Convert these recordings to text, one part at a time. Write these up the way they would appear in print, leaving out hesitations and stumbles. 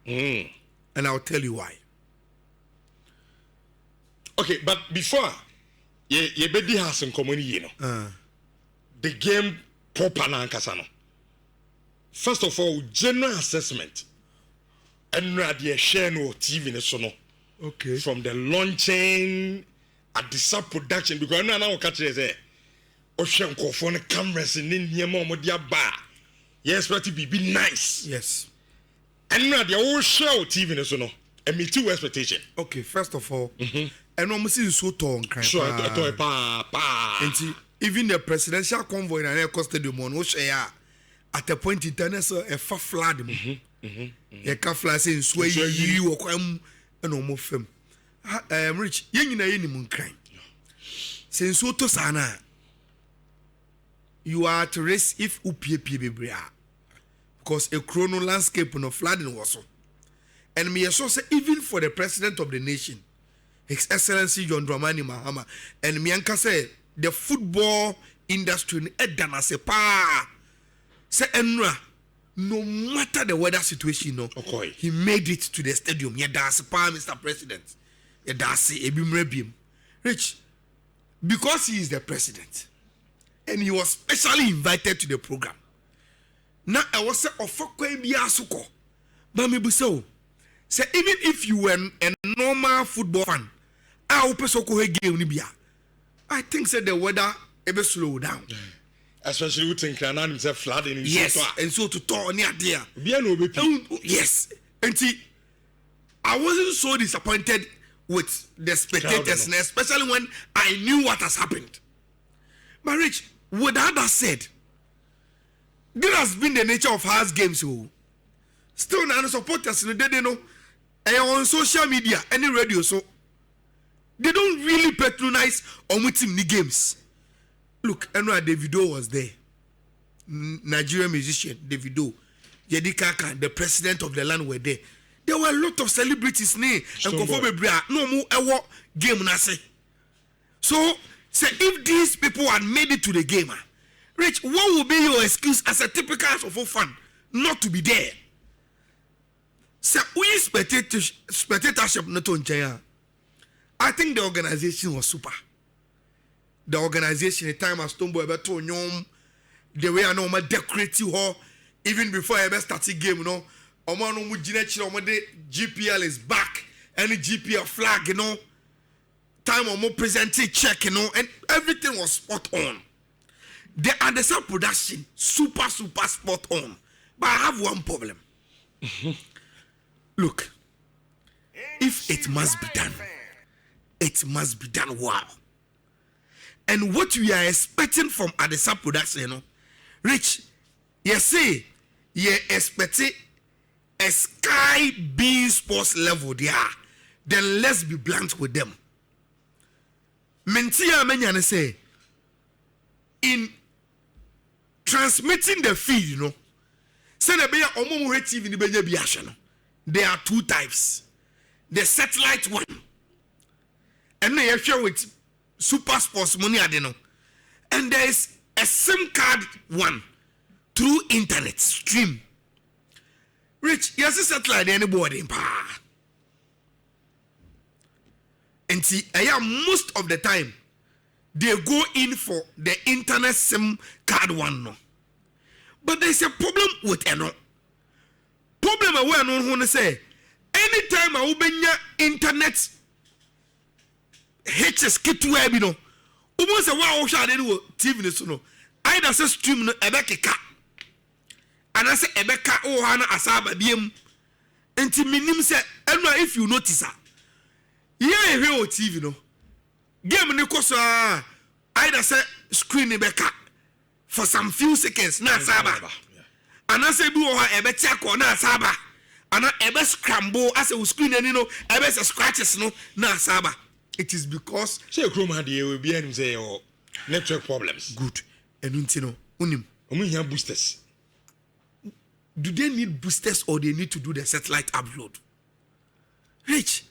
And I'll tell you why. Okay, but before ye bedi has in common, the game proper na nkasa. First of all, general assessment. And the share no TV so no. Okay. From the launching at the sub production because I know catch say ocean phone cameras in here mom dia bar. Yes, but it be nice. Yes. And now the whole show TV so no. And me too expectation. Okay, first of all, and no see so tall and sure, pa. Even the presidential convoy in an stadium on share at a point in time so a fa flood. Ye ka fla say nso yi wo kwam na omo fam. Rich, yen nyina yeni mun kran. Say nso to sana. You are at risk if upie bebre because a chrono landscape no flooding was so. And me so say even for the president of the nation, His Excellency John Dramani Mahama, and me anka say the football industry in Edana se pa say enra no matter the weather situation no okay. He made it to the stadium. Yeah, that's pa Mr. President. Yeah, that's ebimrebim. Rich, because he is the president and he was specially invited to the program. Now I was say ofakwa bi asuko. But me buso say even if you were a normal football fan, I will person ko game ni bia. I think say the weather ebe slow down. Especially with Tinkranan himself flooding in yes, and so to talk near there. Yes, and see, I wasn't so disappointed with the spectators, and especially when I knew what has happened. But Rich, with that said, there has been the nature of house games. So still, now supporters, they know, and on social media, any radio, so they don't really patronize on with team games. Look, Enra Davido was there. Nigerian musician Davido, Yedi Kaka, the president of the land were there. There were a lot of celebrities and no more ever game na say. So, say if these people had made it to the game, Rich, what would be your excuse as a typical of fan not to be there? Say we spectatorship not on China. I think the organization was super. The organization, the time as Tombo ever told you, the way I know my decorative hall, even before I ever started game, you know, GPL is back, any GPL flag, you know, time or more presenting check, you know, and everything was spot on. The underside production, super spot on. But I have one problem. Look, if it must be done, it must be done well. And what we are expecting from Adesa production, you know, Rich, you say you expect a Sky B sports level there, then let's be blunt with them. Mentia Menyane say, in transmitting the feed, you know, say the beya omo TV ni benye biasha no. There are two types. The satellite one, and they share with Super Sports money adeno, and there is a SIM card one through internet stream. Rich, yes, a satellite anybody in power. And see, most of the time they go in for the internet SIM card one no. But there's a problem with eno. Problem where no one say anytime I open internet HS kit where you know. Almost a wow shot anyway TV so no. Either say stream no ebeka. And I say ebeka oh hana asaba biem. Enti minim say enwa if you notice yeah here TV no. Game ni koso either say screen ebeka for some few seconds na asaba. And I say do oh ebe check on na asaba. And ebe scramble as a screen any no ebe say scratches no na asaba. It is because say Chrome had will be any say or network problems. Good. And untino unim. We have boosters. Do they need boosters or they need to do the satellite upload? Rich.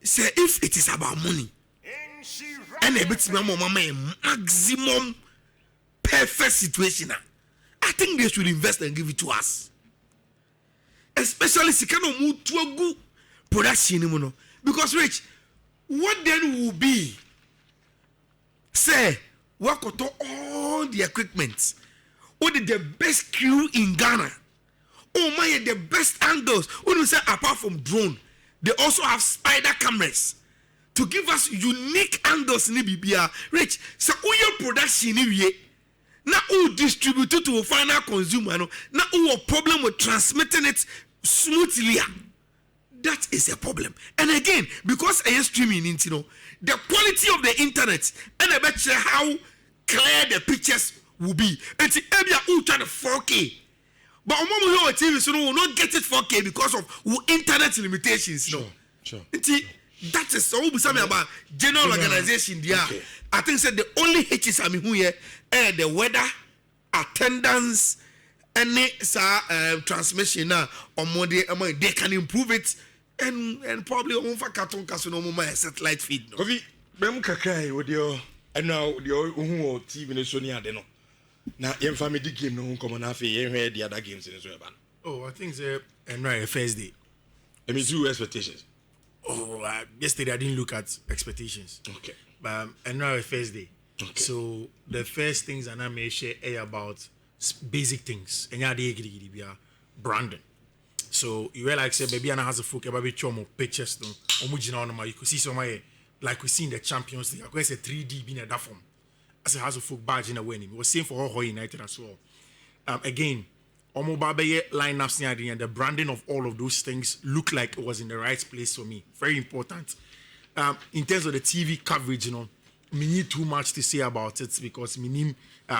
Say if it is about money and a bit maximum perfect situation, I think they should invest and give it to us. especially sikano mu tuagu production mu no, because Rich, what then will be say wakoto all the equipment, or the best crew in Ghana, oh my, the best angles. When we say apart from drone, they also have spider cameras to give us unique angles in Bibia. Rich, so all your production now who distribute it to a final consumer, now who a problem with transmitting it smoothly. That is a problem. And again, because I am streaming into the quality of the internet, and I bet you how clear the pictures will be. And see, who try the 4K. But on TV, so we will not get it 4K because of internet limitations. Sure. That is so about general organization. Yeah, okay. I think said the only hitches I mean who here the weather, attendance, any transmission now on Monday. They can improve it and probably on for cartoon casino my satellite feed. Kofi, bem kakai with your and now the who TV in Sonia Deno. Now, your family game no come on half a the other games in Israel. Oh, I think it's a first day. I mean, 2 expectations. Oh, yesterday I didn't look at expectations. Okay. But and now a first day. Okay. So the first things and I may share about basic things. And yeah, branding. So you like say baby and has a folk about chomo pictures no. You could see somewhere like we see in the Champions League. I could say 3D being a that form. As a house of folk badge in a winning. It was same for Hohoe United as well. Again, lineups and the branding of all of those things look like it was in the right place for me. Very important. In terms of the TV coverage, we need too much to say about it because we need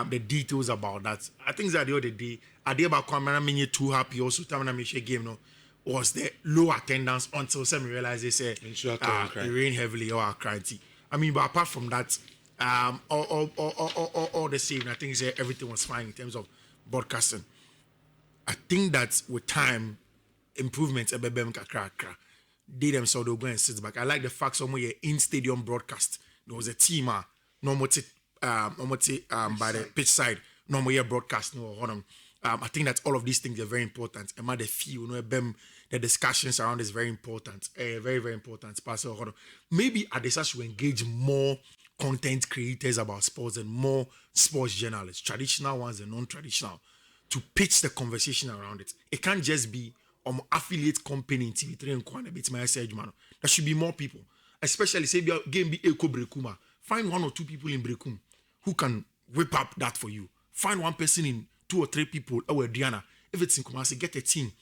the details about that. I think that the other day, I did about coming too happy also time I share game was the low attendance until some realized they said it rained heavily or crying. I mean, but apart from that, all the same, I think everything was fine in terms of broadcasting. I think that with time, improvements they themselves they'll go and sit back. I like the fact somewhere in stadium broadcast there was a team by the pitch side normal broadcast I think that all of these things are very important. And the feel the discussions around is very important. Very, very important. Maybe I decide to engage more content creators about sports and more sports journalists, traditional ones and non-traditional, to pitch the conversation around it. It can't just be affiliate company in TV3 and Kwana bit my message, man. There should be more people, especially say game be Eko Brekuma. Find 1 or 2 people in Brekum who can whip up that for you. Find 1 person in 2 or 3 people. Diana, if it's in Kumasi, get a team,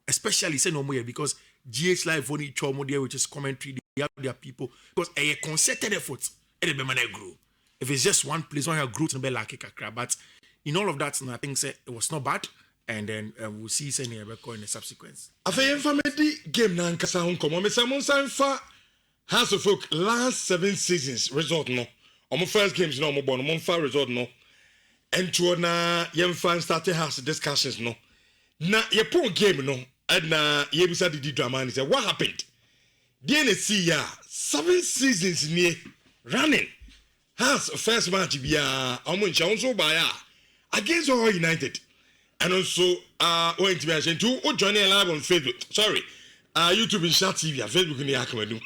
especially say no more because GH Live only chomo there, which is commentary. They have their people because a concerted effort. If it's just one place, one growth and be like a but in all of that, I think it was not bad, and then we'll see any record in the subsequence. After family game na nkasa ho komo me say mon san fa House of Folk last 7 seasons result no. Omo first games no omo bon mon fa result no. Ento na yem fan start house discussions no. Na ye pon game no and na ye bisa didi drama ni say what happened? DNC ya 7 seasons near running. House first match bia omo ncha onso ba ya against Hohoe United. And also, when to mention too, or joining live on Facebook. Sorry, YouTube and Chat TV, Facebook in the Akamadu.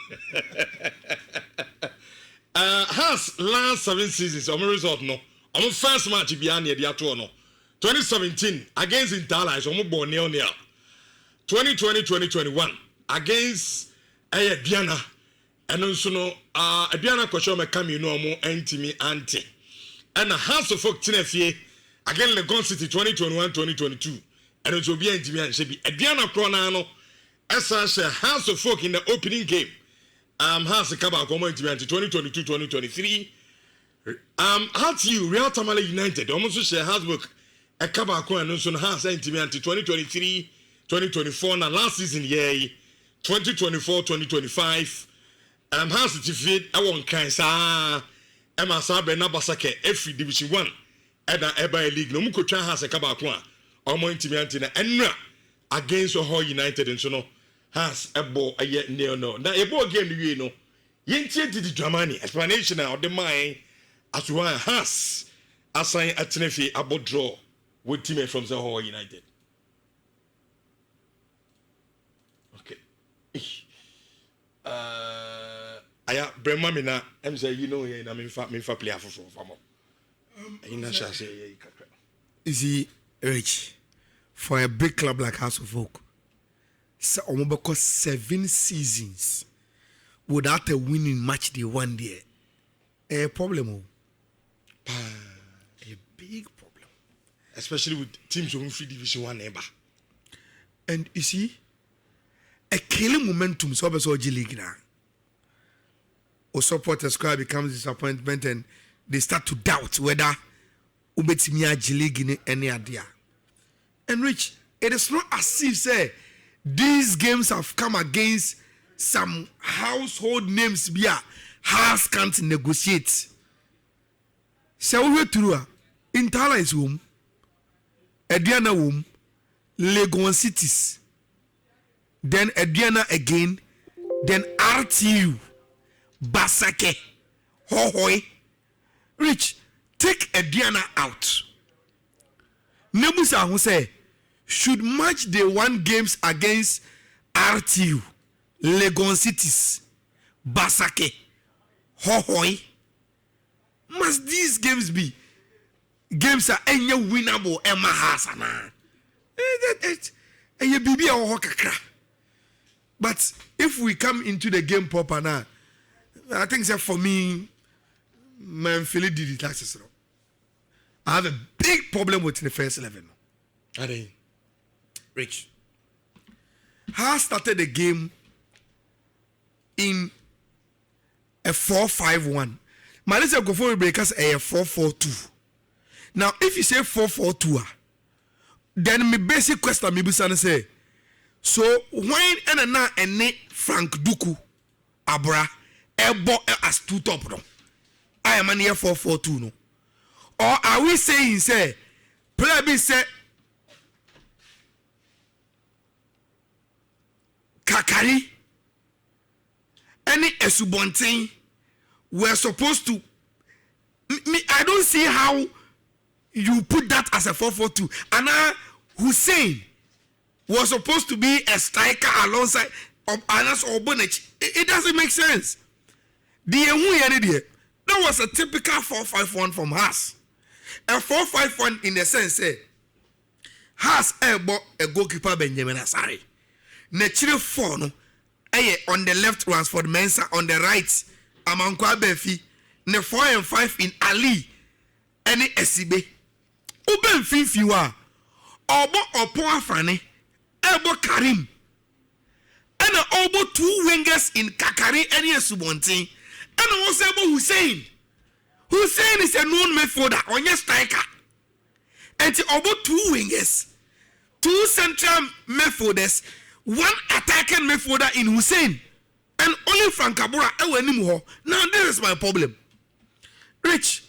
Has last 7 seasons, I'm a result no. I'm a first match behind the Atono. 2017 against Intala, I'm a born near 2020-2021 against Diana. And also, Diana Koshoma come, you know, more anti anti. And a House of Folk Tinefie. Again, Legon City 2021-2022, and it will be and should be Diana Cronano, as such a House of Folk in the opening game. House of Kaba Community 2022-2023. How to you, Real Tamale United, almost share house book a Kaba and also House Intimate 2023-2024, and last season, yay 2024-2025. House to feed our Kansa, Emma Sabe Nabasake, every Division 1. Eba league no muko twa ha se kaba ko a omo intimiante na enra against Hohoe United and so no has ebo aye no na ebo game wie no yentie didi dramani explanation na ode man aswa has assign atenefi abo draw with team from Hohoe United. Okay. Aya Brema mina em say you know here na me fa play afofo famo. Ina sha say kakra. Is he rich for a big club like House of Oak? So almost 7 seasons without a winning match they won there. A problem. A big problem. Especially with teams who free division 1 neighbor. And you see, a killing momentum so over G League now. Or supporters squad becomes disappointment and they start to doubt whether Ubetimia G League in any idea. And Rich, it is not as if say these games have come against some household names via Hearts can't negotiate. So we through Intala is home, Ediana home, Legon Cities, then Ediana again, then RTU, Basake, Hohoe. Rich, take Ediana out. Nebusa who say should match the 1 games against RTU, Legon Cities, Basake, Hohoe. Must these games be games are any winnable Emma Hasana? But if we come into the game proper now, I think that for me, man, Philly did it last season. I have a big problem with the first 11. Are they? Rich. Has started the game in a 4-5-1. Malaysia go for breakers a 4-4-2. Now, if you say 4-4-2, then my basic question may be say, so when and Frank Duku Abra Ebo as 2 top no, I am an here 4-4-2 no, or are we saying say player be say Kakari any Esubontin we're supposed to I don't see how you put that as a 4-4-2. Anna Hussein was supposed to be a striker alongside Anas Obonech. It doesn't make sense. That was a typical 4-5-1 from Haas. A 4-5-1 in the sense Haas a goalkeeper Benjamin Asari. Natural 4 no, on the left was for the Mensa, on the right Amankwa Befi, ne 4 and 5 in Ali, any Esibe. Uben Fifiwa, Obo Opo Afrane, Ebo Karim, and Obo 2 wingers in Kakari and Subontin, and also Ebo Hussein. Hussein is a known midfielder on your striker. And Obo 2 wingers, 2 central midfielders, 1 attacking midfielder in Hussein. And only Frank Kabura anymore. Now this is my problem. Rich.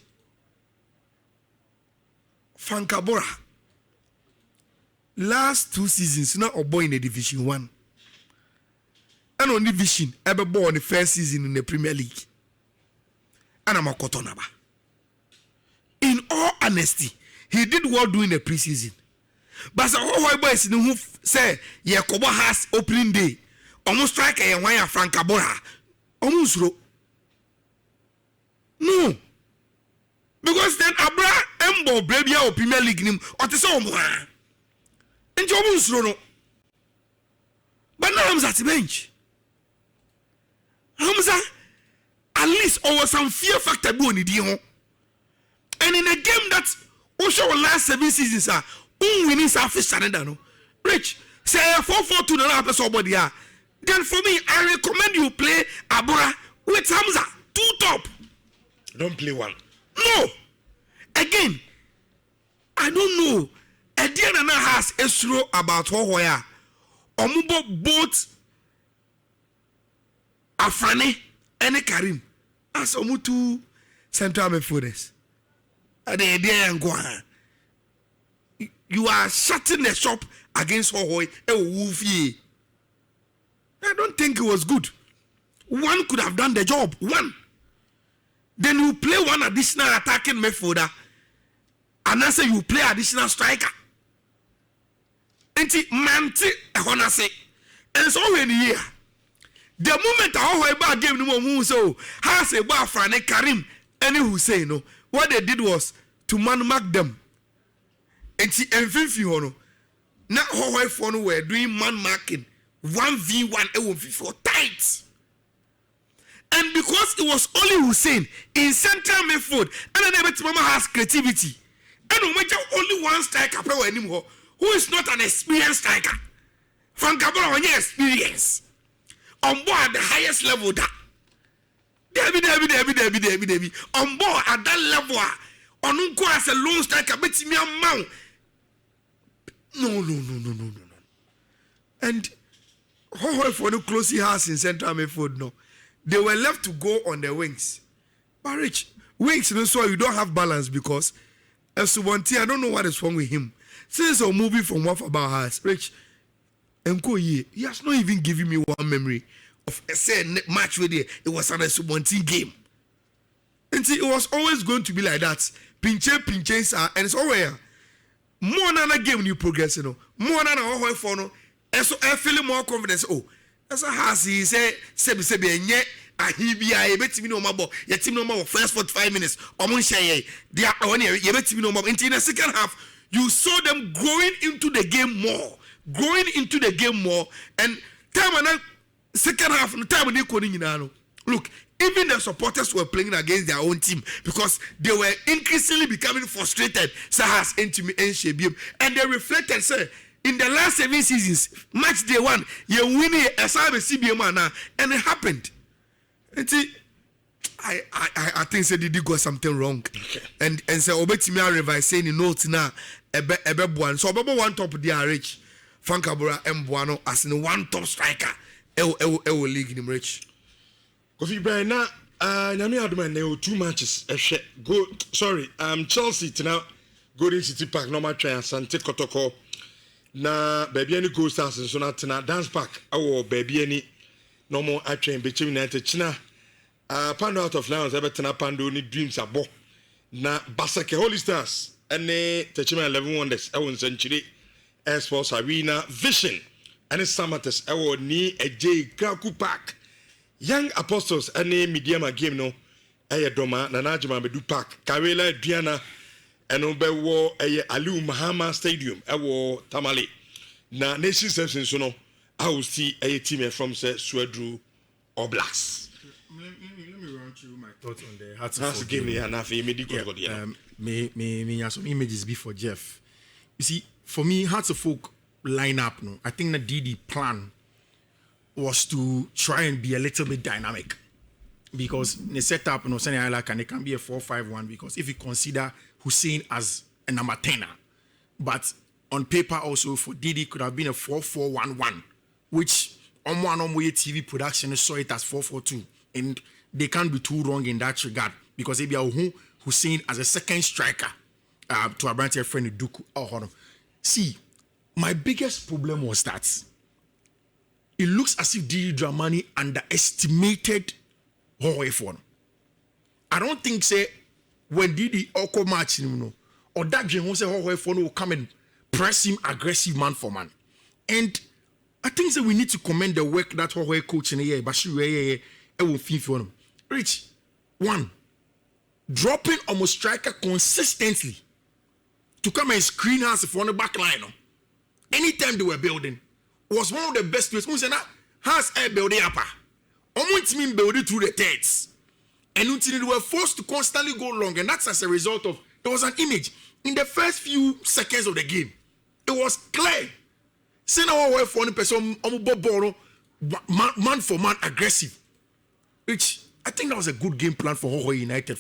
Frank Kabura. Last 2 seasons, not a boy in the Division 1. And on Division, ever born the first season in the Premier League. And I'm a Kotonaba. In all honesty, he did well during the preseason. But so how boys who say Yakobo has opening day. Almost strike a wire Frank Kabura. Almost no. Because then Abra Embo Brebia or Premier League nim or the same one. And almost no. But now I'm at the bench. Hamza at least over some fear factor boni di ho. And in a game that also last 7 seasons are winning surface channel no. Rich say 4-4-2 na person body ah. Then for me, I recommend you play Abura with Hamza. 2 top. Don't play 1. No. Again, I don't know. Ediana has a slow about Hohoe. Omubo both Afrane and Karim. As Omutu central midfielders. You are shutting the shop against Hohoe. Wolfie. I don't think it was good. 1 could have done the job. 1. Then you play 1 additional attacking midfielder. And I say you play additional striker. And Manti Honase And so when here, the moment Hohoe back game no more so has a bar Frane Karim any Hussein no. What they did was to man mark them. And see Mfifi hono. Now Hohoe for no were doing man marking 1v1 for tight. And because it was only Hussein in central midfield, and then Mama has creativity. And no matter only one striker anymore, who is not an experienced striker. Frank Cabral on your experience. On board the highest level that. Debbie. On board at that level. On unko as a lone striker, bet me a mount. No. And Hohoe for no closely house in central midfield, no. They were left to go on the wings. But Rich, wings, so you don't have balance because Subanti, I don't know what is wrong with him. Since a movie from What About Hearts, Rich, he has not even given me one memory of a match where it was an Subanti game. And see, it was always going to be like that. Pinche, and it's always more than a game you progress, you know. More than a Hohoe for no. And so I feel more confidence. Oh, that's how he say and yet he be a bet me no more. Yet no more first 45 minutes. They are on here. You bet me no more. In the second half, you saw them growing into the game more. And time and second half, time they couldn't. Look, even the supporters were playing against their own team because they were increasingly becoming frustrated. Sahas and they reflected, say, in the last 7 seasons, match day 1, you winning a CBM and it happened. And see, I think they did got something wrong. Okay. And so Obetimi revise saying in notes now ebe so Obebo one top the RH Fankabura Mbuano as in one top striker league in Rich. Kofi Brian na nyame adoma na 2 matches go Chelsea tina Golden City Park normal train Asante Kotoko na baby any go stars so na tina dance park awo baby any normal train Bechem United china Pando out of Lions ebetina Pando ni dreams abo na Basake Holy Stars ene Techima 11 Wonders ewo Century Sports Arena Vision ene Samates ewo ni AJ Kraku Park Young Apostles ene Mediama game no doma na najima bedu park Karela Diana eno bewo Aliu Mahama Stadium ewo Tamale na Nation Service so no I will see a team from Swedru or Blacks. Let me run through my thoughts on the Hearts game. Me have some images before Jeff. You see, for me, Hearts of Folk line up. No, I think the DD plan was to try and be a little bit dynamic because the setup, Sani Ayala can be a 4-5-1 because if you consider Hussein as a number 10, but on paper also for Didi could have been a 4-4-1-1, which on TV production saw it as 4-4-2, and they can't be too wrong in that regard because maybe Hussein as a second striker to a branch friend Duku. See, my biggest problem was that it looks as if Didi Dramani underestimated Hohoe for. I don't think say when Didi Oko match or that game say Hohoe for will come and press him aggressive man for man. And I think that we need to commend the work that Hohoe coach in the year, Bashiru will feel him. Rich, one, dropping almost striker consistently to come and screen us for the back line. Anytime they were building was one of the best ways. Has a building up. Almost mean building through the thirds. And until they were forced to constantly go long, and that's as a result of there was an image in the first few seconds of the game. It was clear. Saying our for one person man for man aggressive. Which I think that was a good game plan for Hohoe United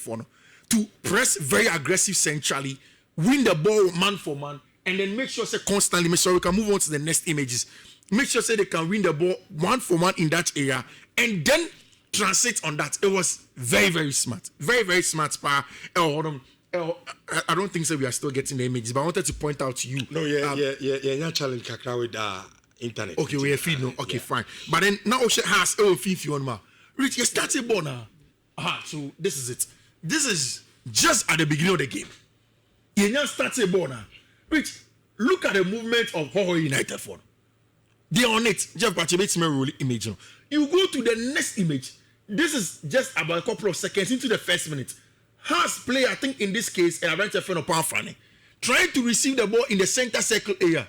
to press very aggressive centrally, win the ball man for man, and then make sure constantly make sure we can move on to the next images. Make sure they can win the ball man for man in that area, and then translate on that. It was very, very smart. Very, very smart. I don't think so we are still getting the images, but I wanted to point out to you. No, yeah, challenge kakra with internet. Okay, we are feed no. Okay, fine. But then now she has Fiifi on ma. Rich, you started ball now. So this is it. This is just at the beginning of the game. You now started ball now. Rich, look at the movement of Hohoe United for. They're on it. Jeff Bachebet's really image. You go to the next image. This is just about a couple of seconds into the first minute. Hearts play, I think in this case, a right friend of Powerfrani, trying to receive the ball in the center circle area,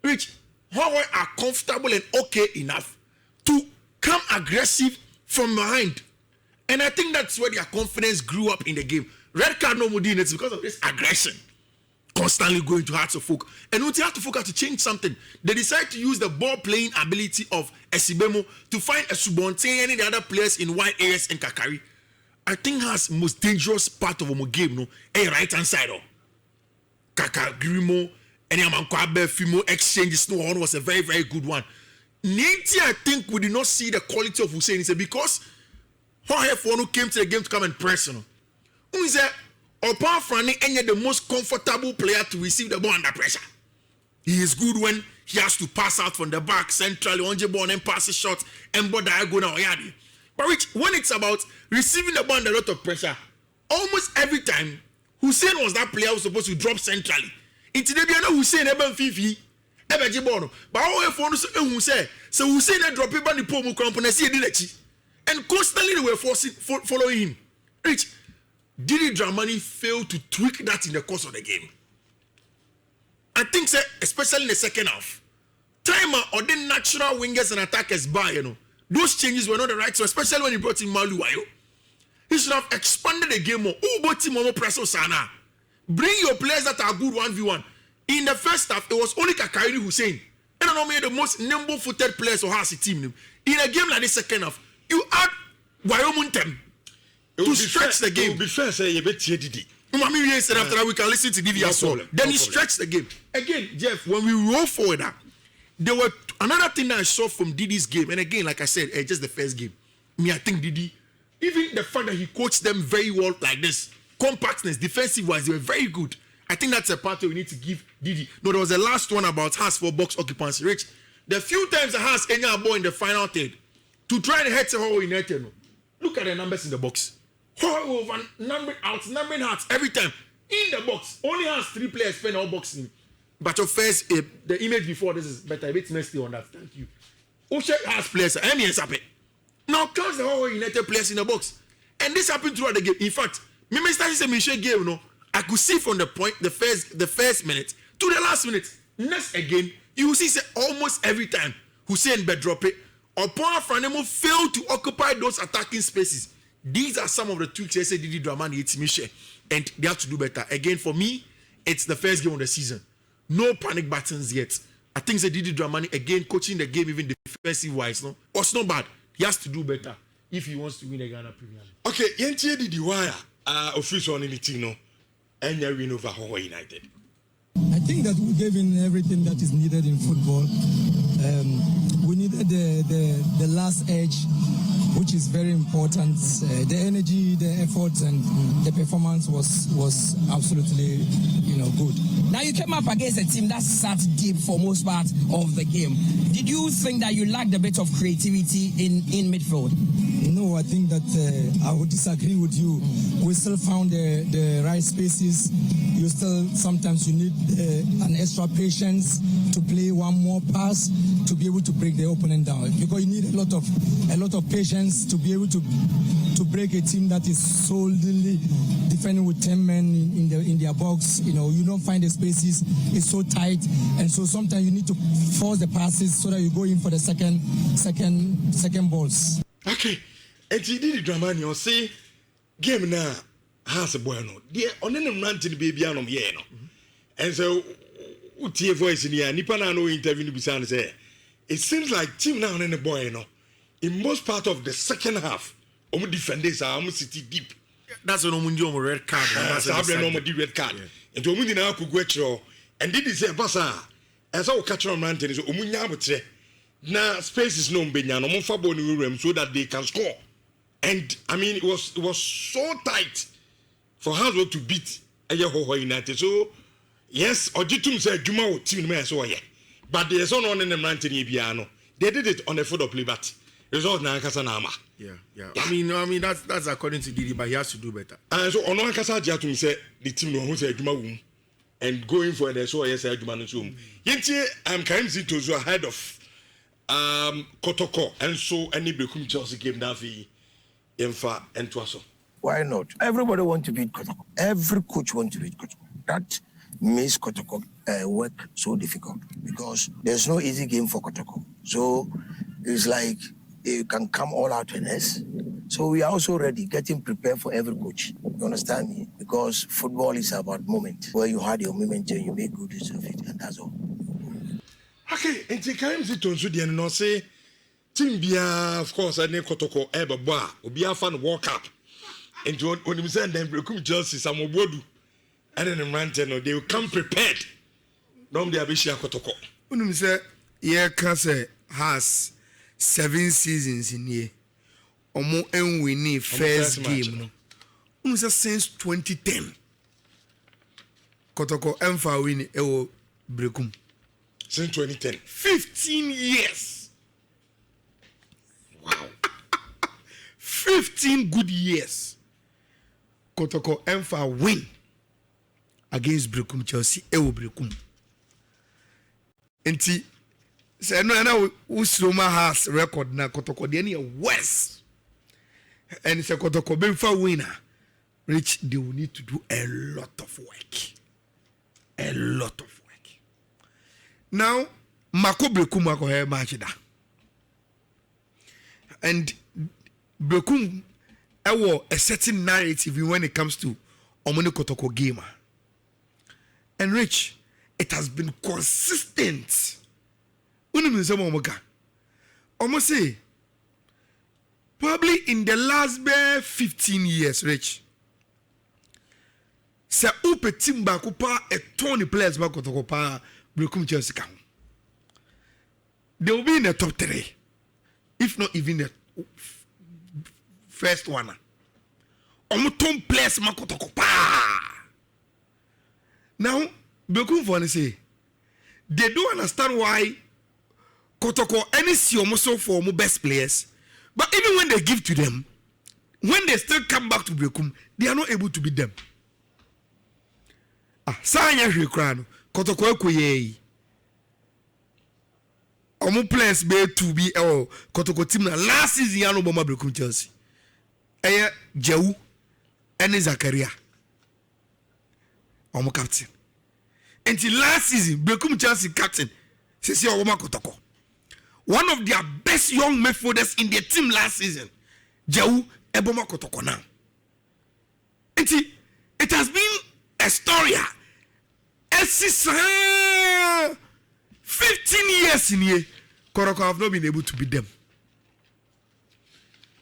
which Hohoe are comfortable and okay enough to come aggressive from behind. And I think that's where their confidence grew up in the game. Red card no more doing it because of this aggression. Constantly going to Hearts of Folk. And when Hearts of Folk had to change something, they decided to use the ball playing ability of Esibemo to find a Subonte and any of the other players in wide areas in Kakari. I think Hearts' most dangerous part of our game, no, a right hand side. Kaka Grimo, and Yamanko Fimo exchanges, no one was a very, very good one. Nanti, I think we did not see the quality of Hussein. He said, because Hohoe who came to the game to come and press, you know. Who is that? Powerfrani and the most comfortable player to receive the ball under pressure. He is good when he has to pass out from the back centrally, on the ball and pass a shot and ball diagonal. But when it's about receiving the ball under a lot of pressure, almost every time Hussein was that player who was supposed to drop centrally. It's the Biano Hussein Ayala Fiifi EXPOSE. But Hohoe Hussein, so Hussein drop it by the pomo components and constantly they were following him. Rich. Didi Dramani failed to tweak that in the course of the game. I think, sir, especially in the second half, timer or the natural wingers and attackers by, you know, those changes were not the right one, especially when he brought in Maluwayo. He should have expanded the game more. Who brought him more press Sana? Bring your players that are good 1v1. In the first half, it was only Kakari Hussein. And I don't know, the most nimble-footed players who has a team. In a game like the second half, you add Wayomuntem to stretch the game. It will be fair, say you bet Didi. After that, we can listen to Didi as well. Then he stretched the game. Again, Jeff, when we roll forward, there were another thing that I saw from Didi's game. And again, like I said, just the first game. I think Didi, even the fact that he coached them very well like this, compactness, defensive-wise, they were very good. I think that's a part we need to give Didi. No, there was the last one about Hearts for box occupancy. Rich, the few times the Hearts any ball in the final third to try and hit Hohoe United. Look at the numbers in the box. However, outnumbering Hearts every time in the box. Only has 3 players spend all boxing. But your first, the image before this is better. A bit messy on that. Thank you. Oshe has players. Now comes the Hohoe United players in the box, and this happened throughout the game. In fact, me started saying Michelle game. No, I could see from the point the first minute to the last minute. Next again, you will see almost every time Hussein drop it or Powerfrani failed to occupy those attacking spaces. These are some of the tweaks I said Didi Dramani it's Michelle, and they have to do better. Again, for me, it's the first game of the season. No panic buttons yet. I think the Didi Dramani again coaching the game even defensive wise, no, was not bad. He has to do better if he wants to win the Ghana Premier League. Okay, Yentie Didi wire official on anything no, and you win over Hohoe United. I think that we gave in everything that is needed in football. We needed the last edge, which is very important. The energy, the effort, and the performance was absolutely, good. Now you came up against a team that sat deep for most part of the game. Did you think that you lacked a bit of creativity in midfield? No, I think that I would disagree with you. We still found the right spaces. Sometimes you need an extra patience to play one more pass to be able to break the opponent down, because you need a lot of patience to be able to break a team that is solely defending with 10 men in their box. You don't find the spaces, it's so tight, and so sometimes you need to force the passes so that you go in for the second balls. Okay, and you did the drama you say game now has a bueno. Dear on any ranting baby anom yeno. And so utie voice in here, Nipana no interview beside say. It seems like team now in the boy, in most part of the second half, defenders are almost city deep. That's an omunjo red card. That's a normal red card. And to Omuni now could go and did say Bassa as our catch on mountain is Omunya. Now space is no Benya, no more fabo room so that they can score. And I mean it was so tight for Haswell to beat Hohoe United. So yes, Ojitum said Juma team me so yeah. But there's no one in the mountain piano. They did it on the foot of play, but result na Kasanama. Yeah. I mean that's according to Didi, but he has to do better. And so on one Kasa Jatum said the team no who said Juma and going for the so yes Juma no. Yentie I'm kind to ahead of Kotoko and so any Brekum Chelsea game that we infa and twaso. Why not? Everybody wants to beat Kotoko. Every coach wants to beat Kotoko. That makes Kotoko work so difficult because there's no easy game for Kotoko. So it's like you can come all out in this. So we are also ready, getting prepared for every coach. You understand me? Because football is about moment. Where you had your moment and you make good use of it, and that's all. Okay, and the time is to the end, no say, Timbia, of course, I name Kotoko, Eba Boa, Obia fan World Cup. And when you send them, Brekum Chelsea, some Obodu, and then Rantano, they will come prepared. Normally, I wish you Kotoko. When you say, yeah, Cancer has 7 seasons in here. Omo en winning first game no since 2010 Kotoko emfa win ewo Brekum since 2010 15 years. Wow. 15 good years Kotoko emfa win against Brekum Chelsea ewo Brekum enti say no na Usroma has record na Kotoko de na worse. And it's a Kotoko Benfa winner. Rich, they will need to do a lot of work. A lot of work. Now, Mako Brekum Mako Hair Machida. And Brekum, a certain narrative when it comes to Omoni Kotoko gamer. And Rich, it has been consistent. Almost say, probably in the last 15 years, Rich. Se upe timba kupa a Tony players Kotoko pa Brekum Chelsea. They will be in the top 3, if not even the first one. Tom players Kotoko pa. Now, Brekum for say they don't understand why Kotoko any see almost for best players. But even when they give to them, when they still come back to Brekum, they are not able to beat them. Sanya Hrikrano, Kotoko Koye. Omo players be to be Kotoko team last season yano bomba Brekum Chelsea. Eye Jehu and Zakaria. Omo captain. Until last season, Brekum Chelsea captain, Sisi Obama Kotoko. One of their best young midfielders in their team last season, Jehu Eboma Kotoko now. It has been a story. 15 years in here, Kotoko have not been able to beat them.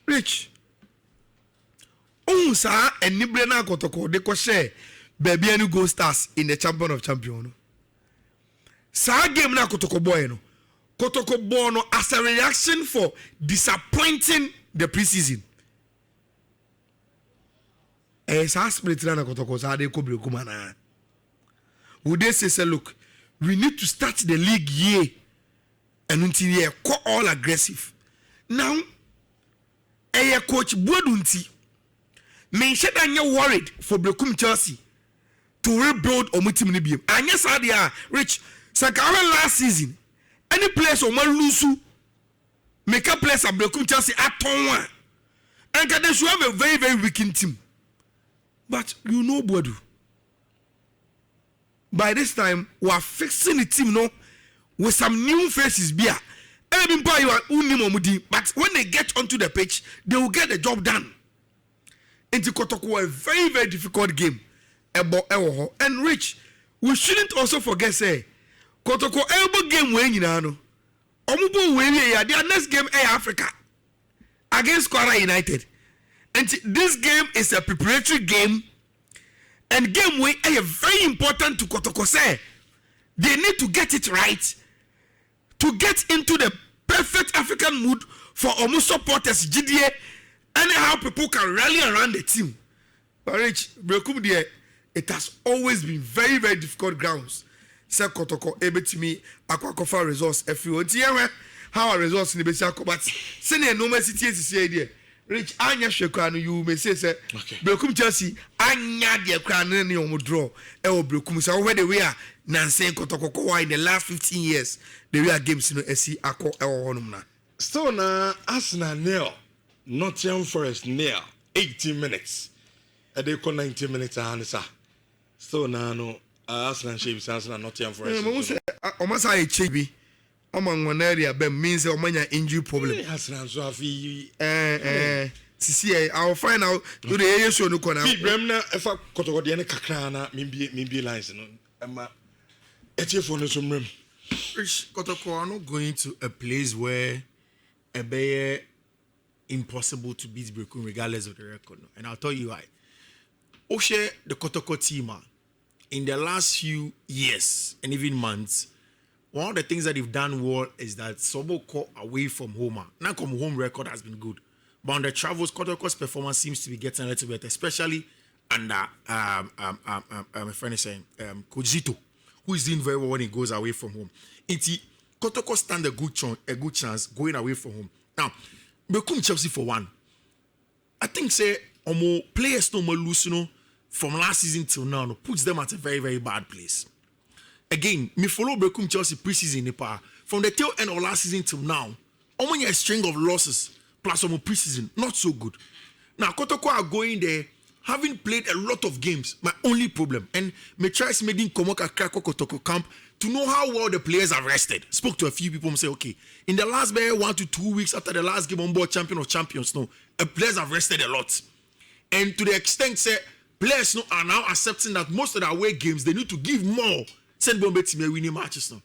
Rich. Unsa and Nibrena Kotoko, they could share baby and go stars in the champion of champions. Sa game na Kotoko boy no. Kotoko Bono as a reaction for disappointing the preseason. Would they say, look, we need to start the league year and until year all aggressive. Now, coach Bodunti, mention that you're worried for Brekum Chelsea to rebuild Omutim. And yes, they are rich. Sakara last season. Any place on one lusu make a place at Brekum Chelsea at one. And they should have a very, very weakened team. But you know, Bodu. By this time, we are fixing the team no with some new faces. But when they get onto the pitch, they will get the job done. Into Kotoko, a very, very difficult game. And Rich, we shouldn't also forget, say, Kotoko elbow game when you know. Omubo when their next game Air Africa against Hohoe United. And this game is a preparatory game. And game way are very important to Kotoko say. They need to get it right to get into the perfect African mood for almost supporters GDA and how people can rally around the team. But Rich, Brekum there, it has always been very, very difficult grounds. Say Kotoko able to me akwakofa results if you how our results in the basic but say no normal city is here Rich anya hwekwa you may say Brekum Chelsea anya de kwa no ne omo draw e o Brekum so where the way a Nansen Kotoko in the last 15 years the way games no esi akọ e wo honum na. Still na Arsenal nil, Nottingham Forest nil, 18 minutes. They call 90 minutes answer. Still na no Arsenal shapes Arsenal Nottingham Forest. Mo say almost a chebi. Oman one area be means omanya injury problem. Arsenal so afi sisi I'll find out do the area show no corner. Brem na efa Kotoko de ne kakra na mimbi lines no. Ema etiefo no so mrem. Kotoko are not going to a place where a be impossible to beat Brekum regardless of the record. And I'll tell you why. Oshe, the Kotoko team, in the last few years and even months, one of the things that they've done well is that Soboko away from home. Now come home record has been good. But on the travels, Kotoko's performance seems to be getting a little better, especially under my friend is saying Kojito, who is doing very well when he goes away from home. Kotoko stand a good chance going away from home. Now, Brekum Chelsea for one. I think say players no more lose, from last season till now, puts them at a very, very bad place. Again, me follow Brekum Chelsea preseason Nepal. From the tail end of last season till now, only a string of losses plus some preseason, not so good. Now, Kotoko are going there, having played a lot of games. My only problem, and me try making Komoka Krako Kotoko camp to know how well the players have rested. Spoke to a few people and say, okay, in the last 1 to 2 weeks after the last game on board champion of champions, players have rested a lot. And to the extent say players are now accepting that most of the away games they need to give more. Send Bombay team winning matches now.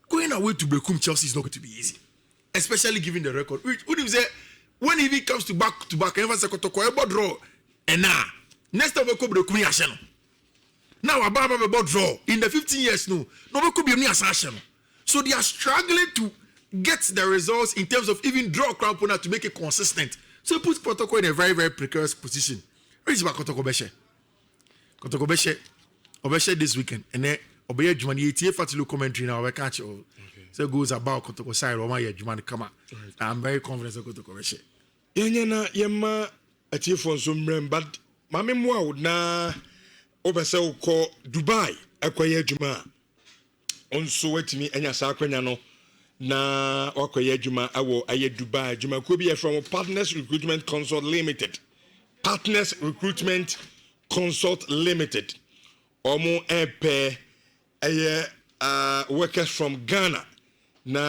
Going away to Brekum Chelsea is not going to be easy, especially given the record. Which would you say when he comes to back, never say Kotoko draw and now next time we come Brekum Yasheno. Now about draw in the 15 years no could be a so they are struggling to get the results in terms of even draw crowd opponent to make it consistent. So it puts Kotoko in a very, very precarious position. Where is Kotoko Beshe? Kotoko Beshe this weekend and then Obey Jumani Fatilu commentary now. I catch all. So goes about Kotoko side or my Jumani come out. I'm very confident of Kotoko Beshe. Yana Yama a tearful some but Mammy Mow na Obeso call Dubai acquire Juma. On so wait me and Yasaquano na acquire Juma. I will aye Dubai. Juma could be from Partners Recruitment Consult Limited. Partners Recruitment Consult Limited. Omo Epe workers from Ghana. Na